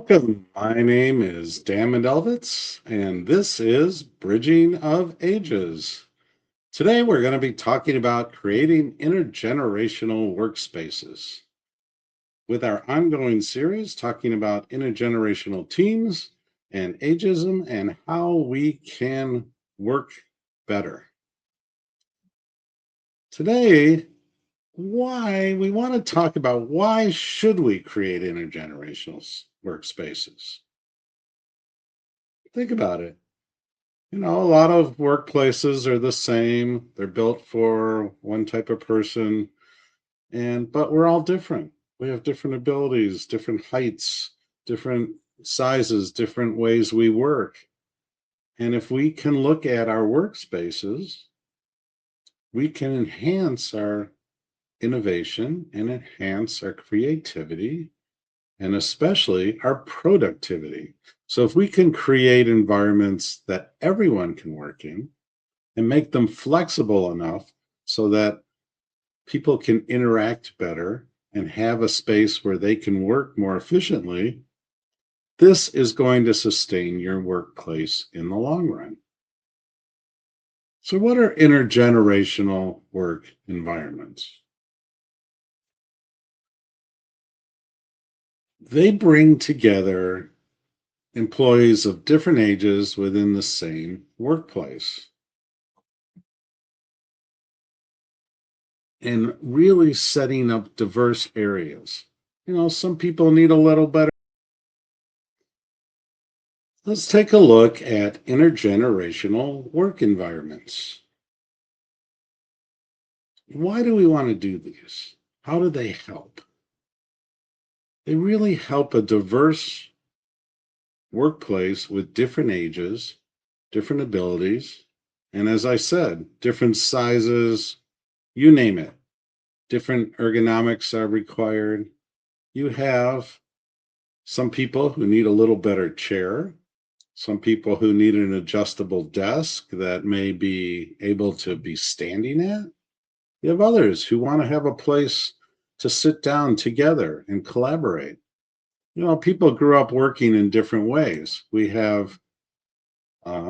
Welcome. My name is Dan Mendelevitz, and this is Bridging of Ages. Today, we're going to be talking about creating intergenerational workspaces with our ongoing series talking about intergenerational teams and ageism and how we can work better. Today, why we want to talk about why should we create intergenerational workspaces? Think about it. A lot of workplaces are the same. They're built for one type of person, but we're all different. We have different abilities, different heights, different sizes, different ways we work. And if we can look at our workspaces, we can enhance our innovation and enhance our creativity and especially our productivity. So if we can create environments that everyone can work in, and make them flexible enough so that people can interact better and have a space where they can work more efficiently, this is going to sustain your workplace in the long run. So, what are intergenerational work environments? They bring together employees of different ages within the same workplace, and really setting up diverse areas. Some people need a little better. Let's take a look at intergenerational work environments. Why do we want to do these? How do they help? They really help a diverse workplace with different ages, different abilities, and as I said, different sizes, you name it. Different ergonomics are required. You have some people who need a little better chair, some people who need an adjustable desk that may be able to be standing at. You have others who want to have a place to sit down together and collaborate. People grew up working in different ways. We have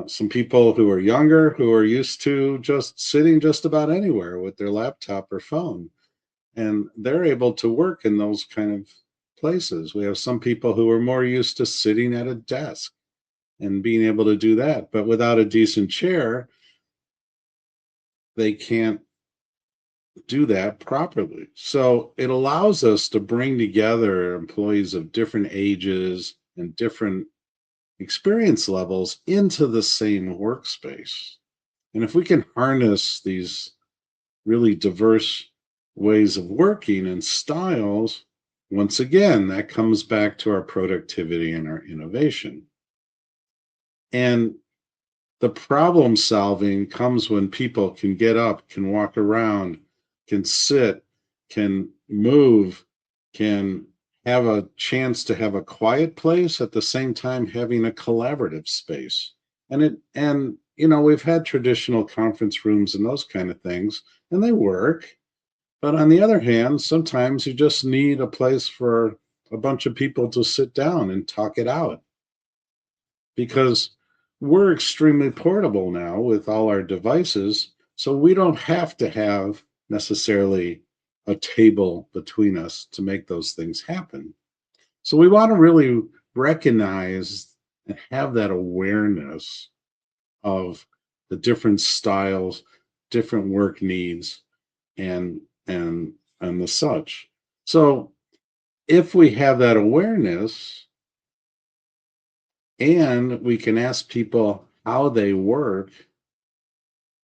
some people who are younger who are used to just sitting just about anywhere with their laptop or phone, and they're able to work in those kind of places. We have some people who are more used to sitting at a desk and being able to do that, but without a decent chair, they can't do that properly. So it allows us to bring together employees of different ages and different experience levels into the same workspace. And if we can harness these really diverse ways of working and styles, once again, that comes back to our productivity and our innovation. And the problem solving comes when people can get up, can walk around, can sit, can move, can have a chance to have a quiet place at the same time having a collaborative space. And we've had traditional conference rooms and those kind of things, and they work. But on the other hand, sometimes you just need a place for a bunch of people to sit down and talk it out, because we're extremely portable now with all our devices. So we don't have to have necessarily a table between us to make those things happen. So we want to really recognize and have that awareness of the different styles, different work needs, and and the such. So if we have that awareness and we can ask people how they work,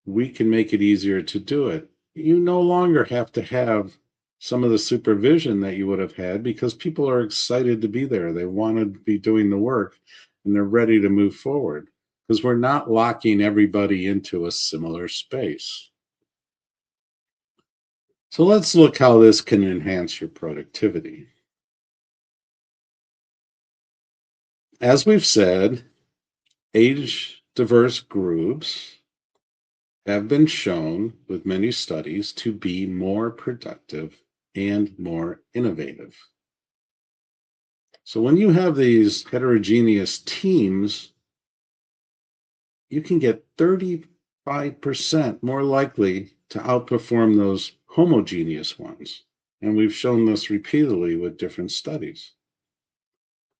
we can make it easier to do it. You no longer have to have some of the supervision that you would have had because people are excited to be there. They want to be doing the work and they're ready to move forward because we're not locking everybody into a similar space. So let's look how this can enhance your productivity. As we've said, age diverse groups have been shown with many studies to be more productive and more innovative. So when you have these heterogeneous teams, you can get 35% more likely to outperform those homogeneous ones. And we've shown this repeatedly with different studies.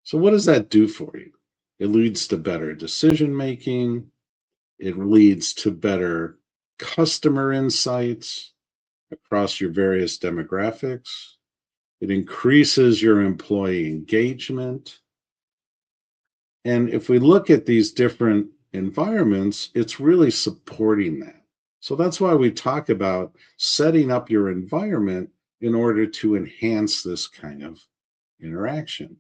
So what does that do for you? It leads to better decision making. It leads to better customer insights across your various demographics. It increases your employee engagement. And if we look at these different environments, it's really supporting that. So that's why we talk about setting up your environment in order to enhance this kind of interaction.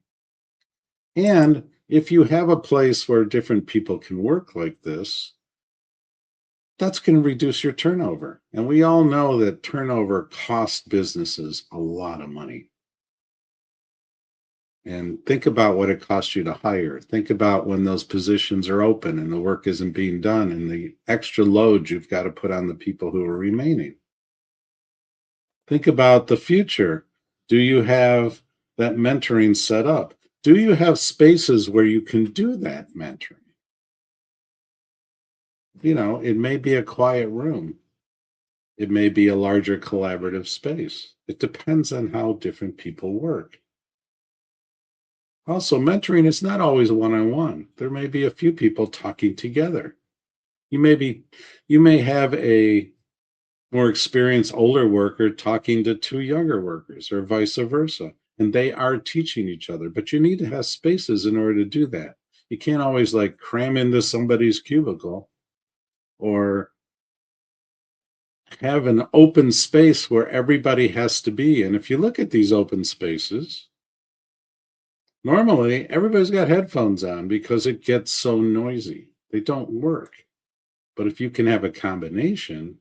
And if you have a place where different people can work like this, that's going to reduce your turnover. And we all know that turnover costs businesses a lot of money. And think about what it costs you to hire. Think about when those positions are open and the work isn't being done and the extra load you've got to put on the people who are remaining. Think about the future. Do you have that mentoring set up? Do you have spaces where you can do that mentoring? It may be a quiet room. It may be a larger collaborative space. It depends on how different people work. Also, mentoring is not always one-on-one. There may be a few people talking together. You may have a more experienced older worker talking to two younger workers or vice versa, and they are teaching each other, but you need to have spaces in order to do that. You can't always like cram into somebody's cubicle or have an open space where everybody has to be. And if you look at these open spaces, normally everybody's got headphones on because it gets so noisy. They don't work. But if you can have a combination,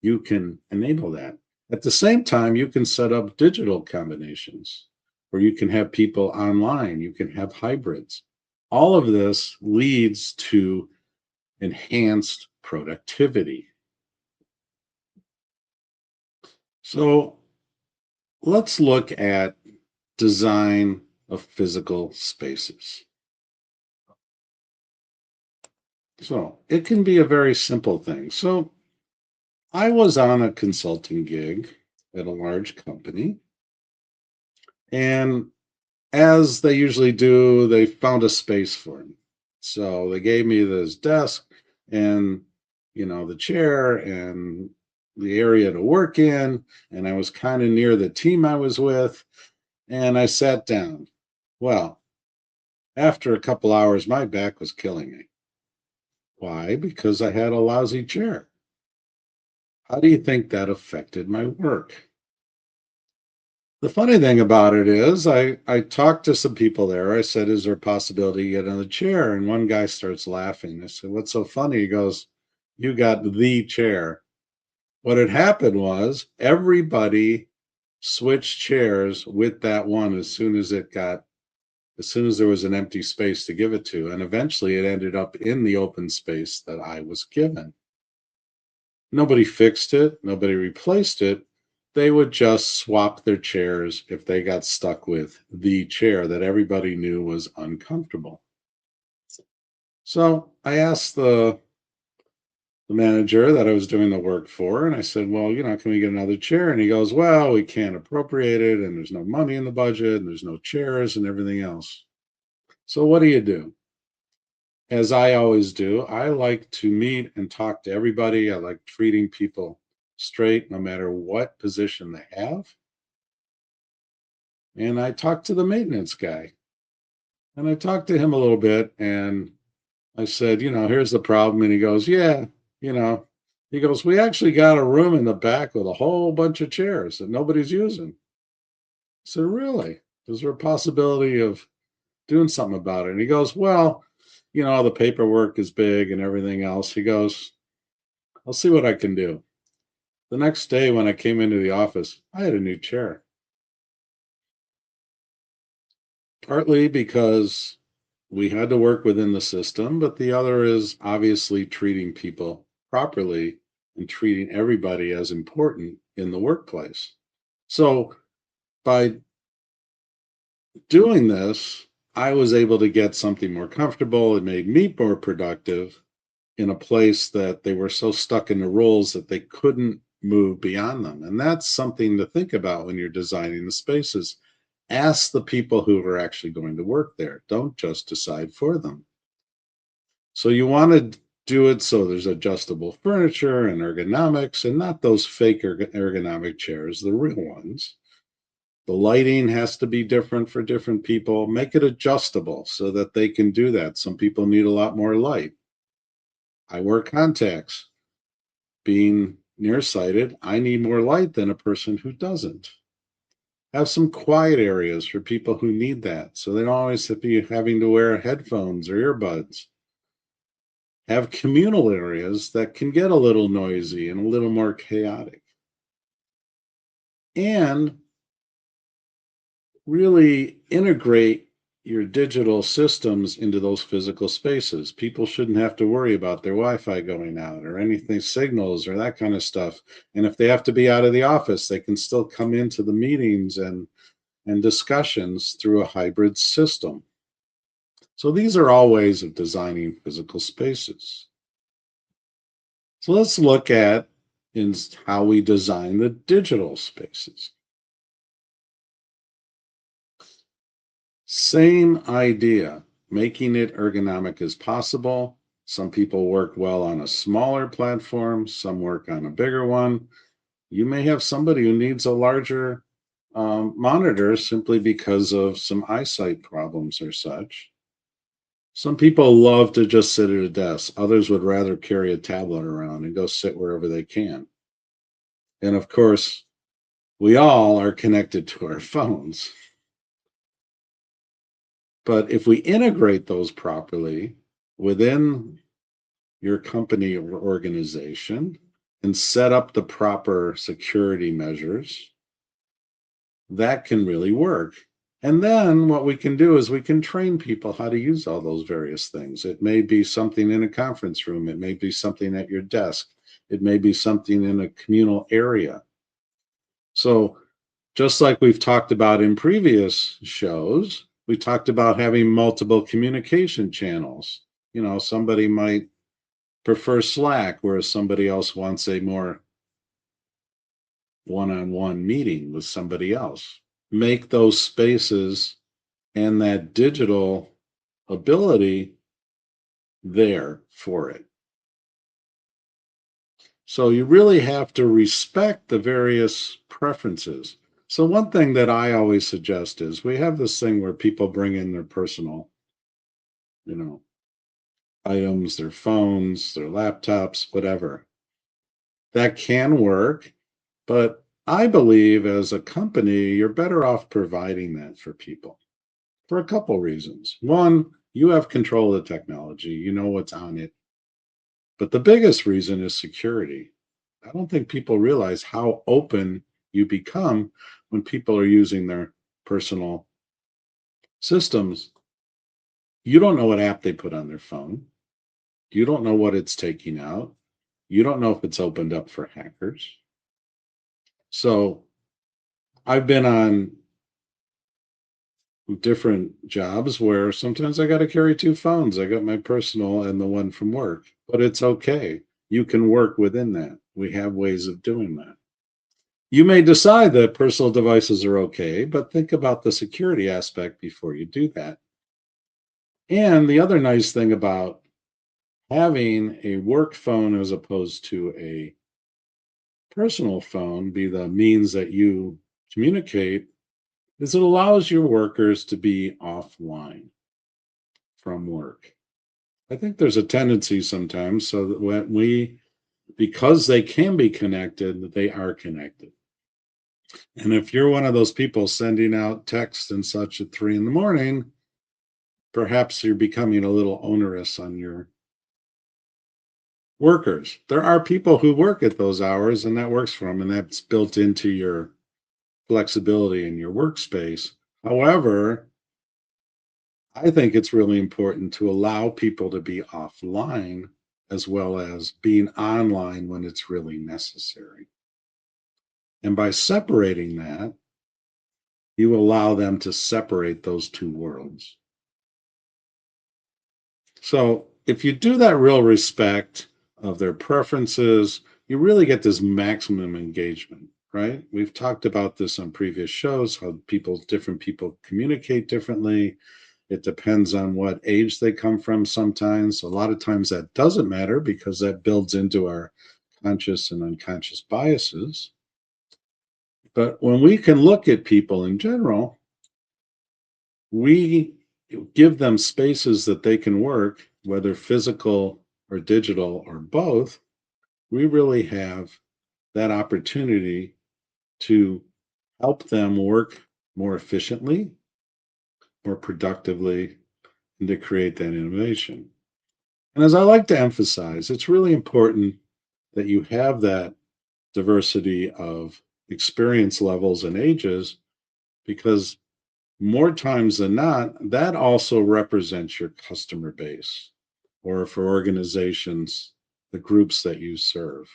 you can enable that. At the same time, you can set up digital combinations where you can have people online, you can have hybrids. All of this leads to enhanced productivity. So let's look at design of physical spaces. So it can be a very simple thing. So I was on a consulting gig at a large company, and as they usually do, they found a space for me. So they gave me this desk and, the chair and the area to work in. And I was kind of near the team I was with. And I sat down. Well, after a couple hours, my back was killing me. Why? Because I had a lousy chair. How do you think that affected my work? The funny thing about it is, I talked to some people there. I said, is there a possibility you get another chair? And one guy starts laughing. I said, what's so funny? He goes, you got the chair. What had happened was everybody switched chairs with that one as soon as there was an empty space to give it to. And eventually it ended up in the open space that I was given. Nobody fixed it, nobody replaced it. They would just swap their chairs if they got stuck with the chair that everybody knew was uncomfortable. So I asked the manager that I was doing the work for, and I said, well, can we get another chair? And he goes, well, we can't appropriate it, and there's no money in the budget, and there's no chairs and everything else. So what do? As I always do, I like to meet and talk to everybody. I like treating people straight, no matter what position they have. And I talked to the maintenance guy, and I talked to him a little bit, and I said, here's the problem. And he goes, yeah, you know, he goes, we actually got a room in the back with a whole bunch of chairs that nobody's using. I said, really? Is there a possibility of doing something about it? And he goes, well, the paperwork is big and everything else. He goes, I'll see what I can do. The next day when I came into the office, I had a new chair. Partly because we had to work within the system, but the other is obviously treating people properly and treating everybody as important in the workplace. So by doing this, I was able to get something more comfortable. It made me more productive in a place that they were so stuck in the roles that they couldn't move beyond them. And that's something to think about when you're designing the spaces. Ask the people who are actually going to work there. Don't just decide for them. So you want to do it so there's adjustable furniture and ergonomics and not those fake ergonomic chairs, the real ones. The lighting has to be different for different people. Make it adjustable so that they can do that. Some people need a lot more light. I wear contacts. Being nearsighted, I need more light than a person who doesn't. Have some quiet areas for people who need that so they don't always be having to wear headphones or earbuds. Have communal areas that can get a little noisy and a little more chaotic. And really integrate your digital systems into those physical spaces. People shouldn't have to worry about their Wi-Fi going out or anything, signals or that kind of stuff. And if they have to be out of the office, they can still come into the meetings and discussions through a hybrid system. So these are all ways of designing physical spaces. So let's look at how we design the digital spaces. Same idea, making it ergonomic as possible. Some people work well on a smaller platform, some work on a bigger one. You may have somebody who needs a larger monitor simply because of some eyesight problems or such. Some people love to just sit at a desk. Others would rather carry a tablet around and go sit wherever they can. And of course, we all are connected to our phones. But if we integrate those properly within your company or organization and set up the proper security measures, that can really work. And then what we can do is we can train people how to use all those various things. It may be something in a conference room, it may be something at your desk, it may be something in a communal area. So, just like we've talked about in previous shows, we talked about having multiple communication channels. You know, somebody might prefer Slack, whereas somebody else wants a more one-on-one meeting with somebody else. Make those spaces and that digital ability there for it. So you really have to respect the various preferences. So one thing that I always suggest is we have this thing where people bring in their personal, you know, items, their phones, their laptops, whatever. That can work, but I believe as a company, you're better off providing that for people for a couple reasons. One, you have control of the technology, you know what's on it. But the biggest reason is security. I don't think people realize how open you become when people are using their personal systems. You don't know what app they put on their phone. You don't know what it's taking out. You don't know if it's opened up for hackers. So I've been on different jobs where sometimes I got to carry two phones. I got my personal and the one from work, but it's okay. You can work within that. We have ways of doing that. You may decide that personal devices are okay, but think about the security aspect before you do that. And the other nice thing about having a work phone as opposed to a personal phone be the means that you communicate is it allows your workers to be offline from work. I think there's a tendency sometimes so that because they can be connected, they are connected. And if you're one of those people sending out texts and such at 3 in the morning, perhaps you're becoming a little onerous on your workers. There are people who work at those hours and that works for them, and that's built into your flexibility in your workspace. However, I think it's really important to allow people to be offline as well as being online when it's really necessary. And by separating that, you allow them to separate those two worlds. So if you do that real respect of their preferences, you really get this maximum engagement, right? We've talked about this on previous shows, how different people communicate differently. It depends on what age they come from sometimes. A lot of times that doesn't matter because that builds into our conscious and unconscious biases. But when we can look at people in general, we give them spaces that they can work, whether physical or digital or both. We really have that opportunity to help them work more efficiently, more productively, and to create that innovation. And as I like to emphasize, it's really important that you have that diversity of experience levels and ages because more times than not, that also represents your customer base or for organizations, the groups that you serve.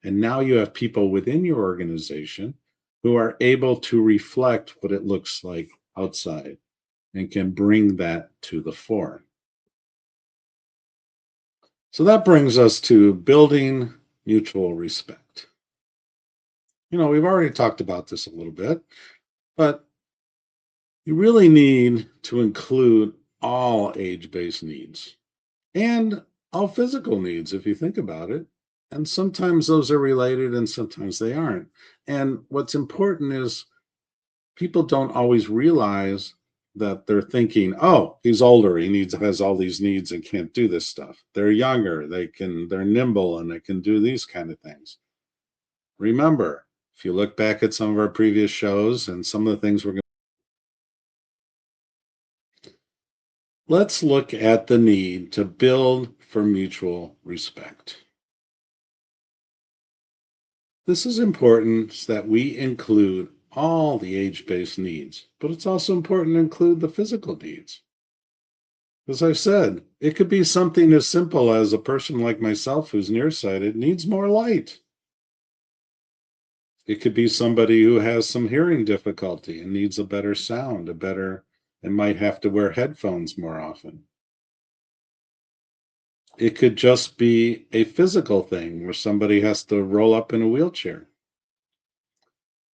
And now you have people within your organization who are able to reflect what it looks like outside and can bring that to the fore. So that brings us to building mutual respect. We've already talked about this a little bit, but you really need to include all age-based needs and all physical needs, if you think about it. And sometimes those are related and sometimes they aren't. And what's important is people don't always realize that they're thinking, oh, he's older, has all these needs and can't do this stuff. They're younger, they're nimble and they can do these kind of things. Remember, if you look back at some of our previous shows and some of the things we're going to, let's look at the need to build for mutual respect. This is important that we include all the age-based needs, but it's also important to include the physical needs. As I've said, it could be something as simple as a person like myself who's nearsighted needs more light. It could be somebody who has some hearing difficulty and needs a better sound, and might have to wear headphones more often. It could just be a physical thing where somebody has to roll up in a wheelchair.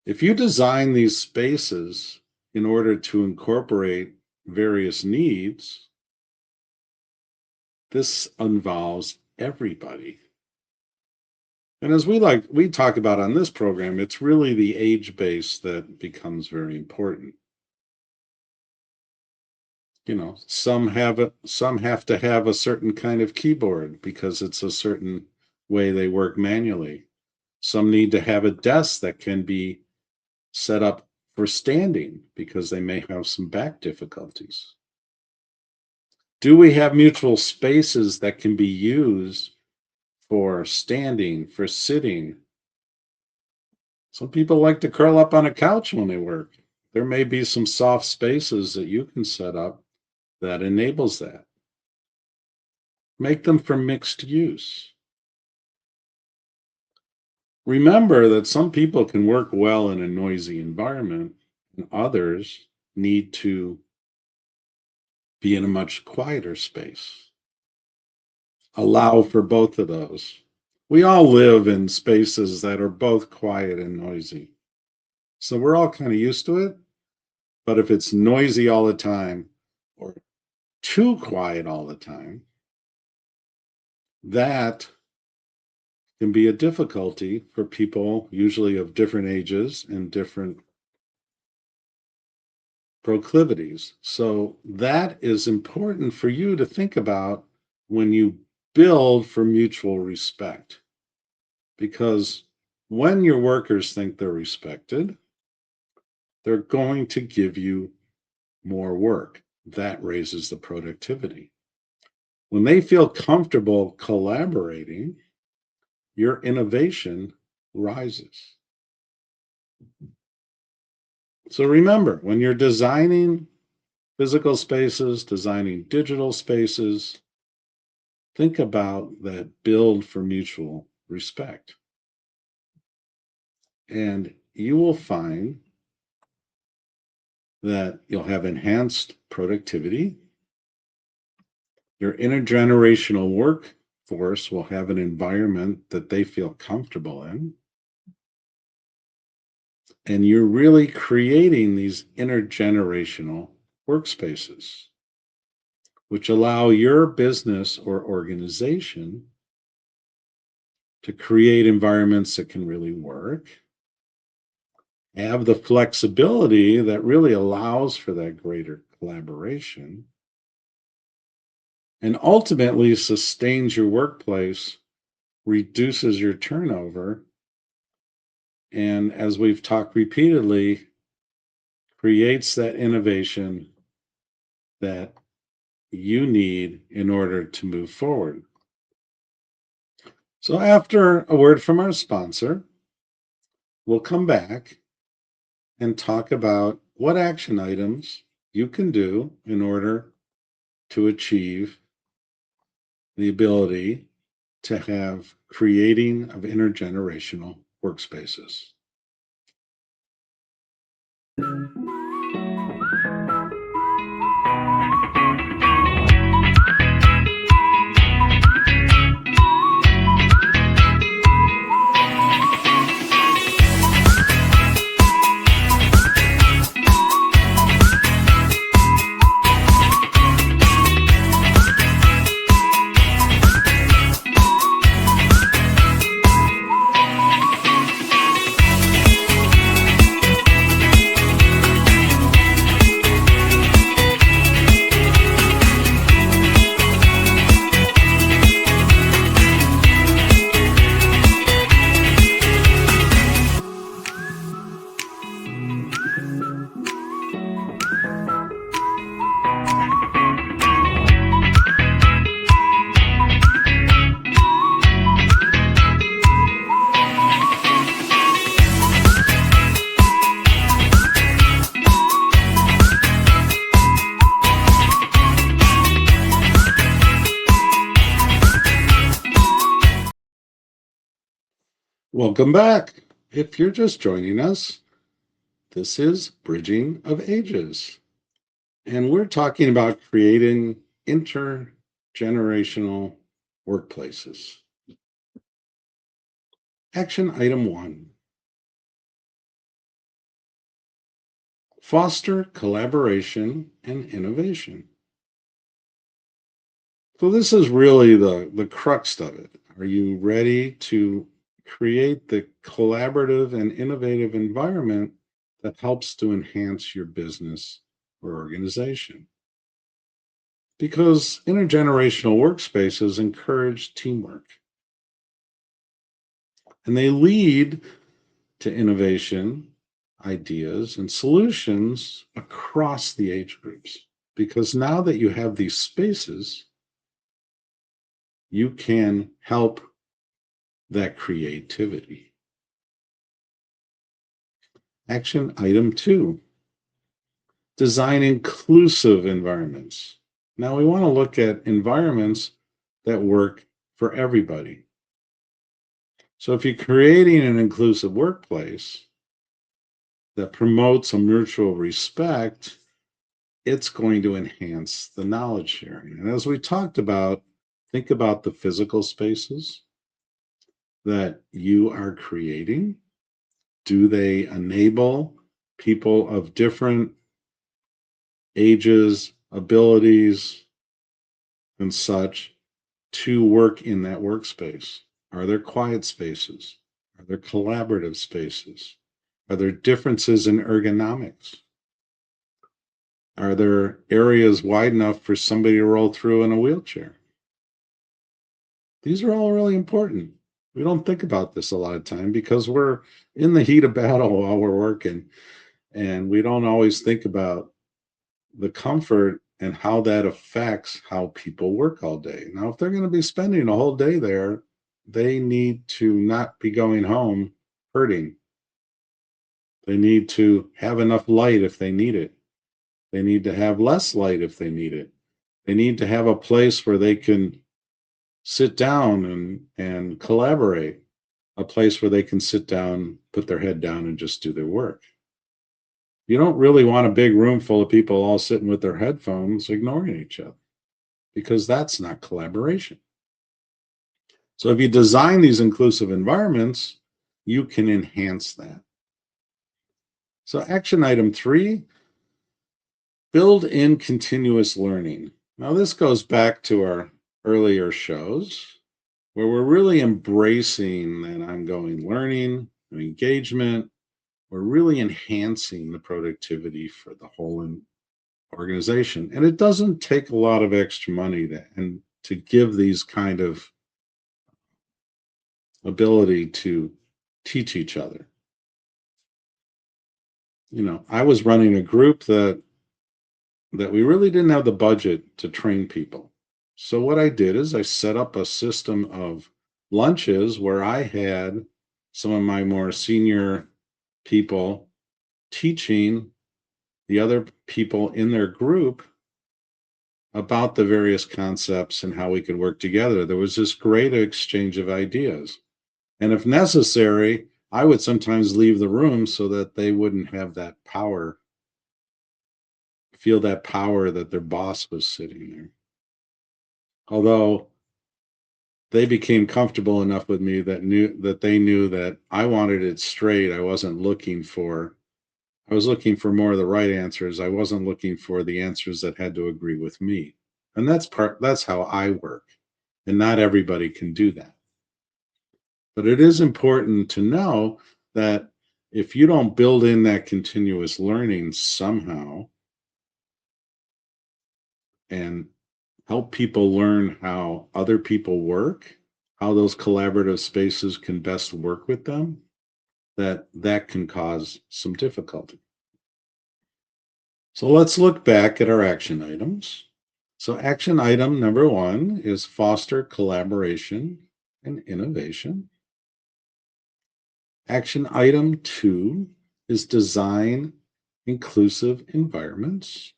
If you design these spaces in order to incorporate various needs, this involves everybody. And as we talk about on this program, it's really the age base that becomes very important. Some have to have a certain kind of keyboard because it's a certain way they work manually. Some need to have a desk that can be set up for standing because they may have some back difficulties. Do we have mutual spaces that can be used for standing, for sitting? Some people like to curl up on a couch when they work. There may be some soft spaces that you can set up that enables that. Make them for mixed use. Remember that some people can work well in a noisy environment and others need to be in a much quieter space. Allow for both of those. We all live in spaces that are both quiet and noisy. So we're all kind of used to it. But if it's noisy all the time or too quiet all the time, that can be a difficulty for people, usually of different ages and different proclivities. So that is important for you to think about when you build for mutual respect. Because when your workers think they're respected, they're going to give you more work. That raises the productivity. When they feel comfortable collaborating, your innovation rises. So remember, when you're designing physical spaces, designing digital spaces, think about that build for mutual respect. And you will find that you'll have enhanced productivity, Your intergenerational workforce will have an environment that they feel comfortable in. And you're really creating these intergenerational workspaces, which allow your business or organization to create environments that can really work, have the flexibility that really allows for that greater collaboration, and ultimately sustains your workplace, reduces your turnover, and as we've talked repeatedly, creates that innovation that you need in order to move forward. So, after a word from our sponsor, we'll come back and talk about what action items you can do in order to achieve the ability to have creating of intergenerational workspaces. Welcome back. If you're just joining us, this is Bridging of Ages, and we're talking about creating intergenerational workplaces. Action item 1. Foster collaboration and innovation. So this is really the crux of it. Are you ready to create the collaborative and innovative environment that helps to enhance your business or organization? Because intergenerational workspaces encourage teamwork and they lead to innovation, ideas, and solutions across the age groups. Because now that you have these spaces, you can help that creativity. Action item 2, design inclusive environments. Now we want to look at environments that work for everybody. So if you're creating an inclusive workplace that promotes a mutual respect, it's going to enhance the knowledge sharing. And as we talked about, think about the physical spaces that you are creating. Do they enable people of different ages, abilities, and such to work in that workspace? Are there quiet spaces? Are there collaborative spaces? Are there differences in ergonomics? Are there areas wide enough for somebody to roll through in a wheelchair? These are all really important. We don't think about this a lot of time because we're in the heat of battle while we're working, and we don't always think about the comfort and how that affects how people work all day. Now, if they're going to be spending a whole day there, they need to not be going home hurting. They need to have enough light if they need it. They need to have less light if they need it. They need to have a place where they can sit down and collaborate, a place where they can sit down, put their head down, and just do their work. You don't really want a big room full of people all sitting with their headphones ignoring each other. because that's not collaboration. So if you design these inclusive environments, you can enhance that. So action item 3, build in continuous learning. Now this goes back to our earlier shows where we're really embracing that ongoing learning and engagement. We're really enhancing the productivity for the whole organization. And it doesn't take a lot of extra money to give these kind of ability to teach each other. I was running a group that we really didn't have the budget to train people. So what I did is I set up a system of lunches where I had some of my more senior people teaching the other people in their group about the various concepts and how we could work together. There was this great exchange of ideas. And if necessary, I would sometimes leave the room so that they wouldn't have that power, feel that power that their boss was sitting there. Although they became comfortable enough with me that they knew that I wanted it straight. I was looking for more of the right answers. I wasn't looking for the answers that had to agree with me. And that's how I work. And not everybody can do that. But it is important to know that if you don't build in that continuous learning somehow and help people learn how other people work, how those collaborative spaces can best work with them, that can cause some difficulty. So let's look back at our action items. So action item number 1 is foster collaboration and innovation. Action item 2 is design inclusive environments.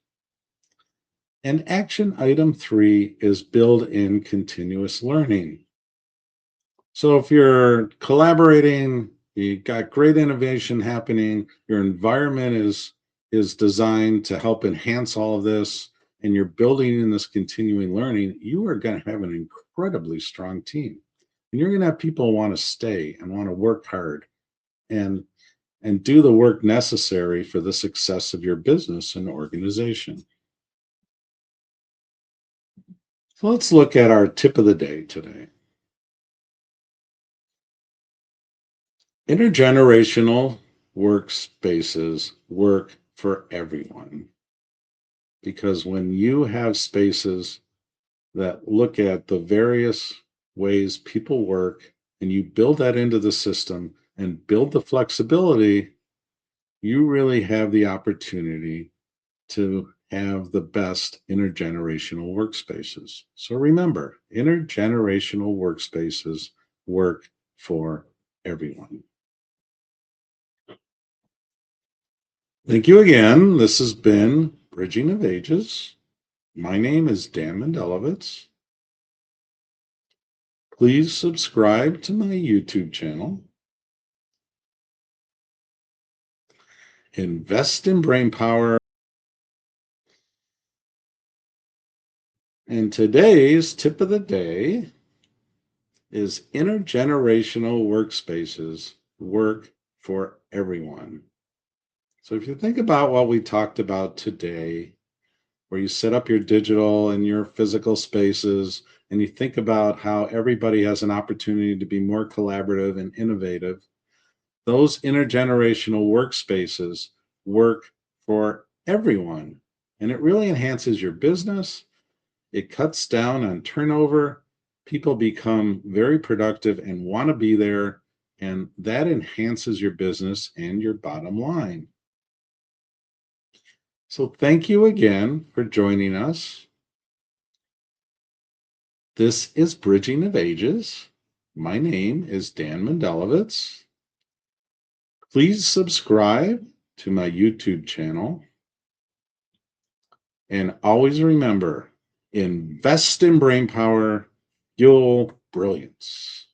And action item 3 is build in continuous learning. So if you're collaborating, you got great innovation happening, your environment is designed to help enhance all of this, and you're building in this continuing learning, you are going to have an incredibly strong team. And you're going to have people want to stay and want to work hard and do the work necessary for the success of your business and organization. So let's look at our tip of the day today. Intergenerational workspaces work for everyone. Because when you have spaces that look at the various ways people work and you build that into the system and build the flexibility, you really have the opportunity to have the best intergenerational workspaces. So remember, intergenerational workspaces work for everyone. Thank you again. This has been Bridging of Ages. My name is Dan Mendelevitz. Please subscribe to my YouTube channel. Invest in brain power. And today's tip of the day is intergenerational workspaces work for everyone. So if you think about what we talked about today, where you set up your digital and your physical spaces, and you think about how everybody has an opportunity to be more collaborative and innovative, those intergenerational workspaces work for everyone. And it really enhances your business. It cuts down on turnover. People become very productive and want to be there. And that enhances your business and your bottom line. So thank you again for joining us. This is Bridging of Ages. My name is Dan Mendelevitz. Please subscribe to my YouTube channel. And always remember, invest in brain power, fuel brilliance.